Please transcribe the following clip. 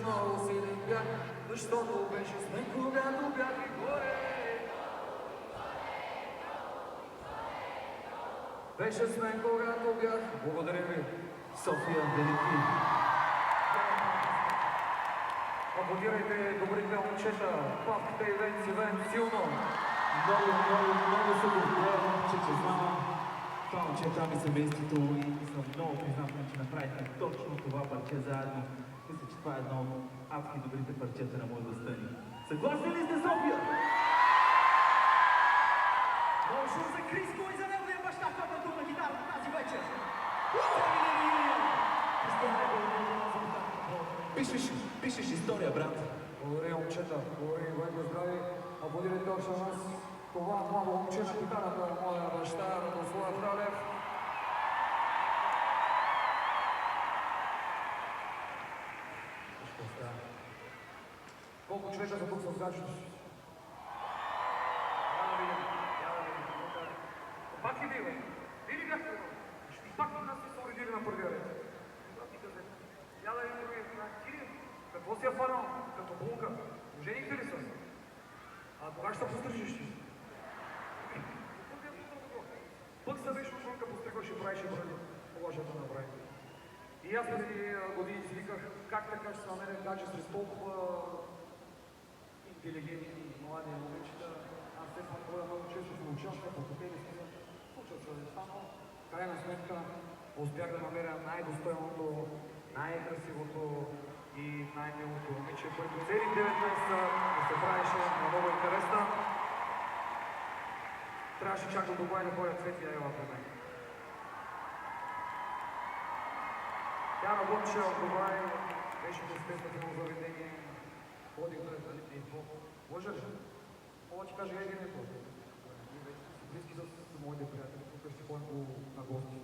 отново си не бях, защото беше с мен, когато бях и горе. Беше с мен, когато бях. Благодаря ви, София Велики. Аплодирайте добрите момчета, Павката и Вен силно. Много се благодаря, че знам това момче, там и семейството и съм много признателен, че направихме точно това парче заедно. Мисля, че това е едно от адски добрите парчета на младостта ни. Съгласни ли сте, София? Много шум за Криско и за неговия баща, който е тук на гитарата тази вечер. Пишеш история, брат. Благодаря, момчета. Благодаря, военно здраве. Аплодирайте още нас. Това младо момче на гитарата на моя баща, Радослав Ралев. Колко човека са тук с гаджето? Няма да видим. Пак ли бива? Вие ли бяхте? Пак ли нас се уредили на първия ред? Я да видим други. Кирил, какво си е фанал? Като булка. Оженихте ли са? А кога ще се пострижиш? Пък са вечно шонка постригваш и правиш и бради. Положата на бради. И аз преди години си виках, как така ще се намеря гадже с толкова интелигентни млади момичета. Аз все пак бъда много често в училища, по хотели си случват се неща, но в крайна сметка успях да намеря най-достойното, най-красивото и най-милото момиче, което цели 9 месеца да се правеше на много интересна. Трябваше чак до Дубай да ходя цвети, а ела при мен. Тя работеше в Дубай, беше в заведение, ходих да е какво. Може ли? Мога да ти кажа, не е близки с моите приятели, тук ще ходим на гости.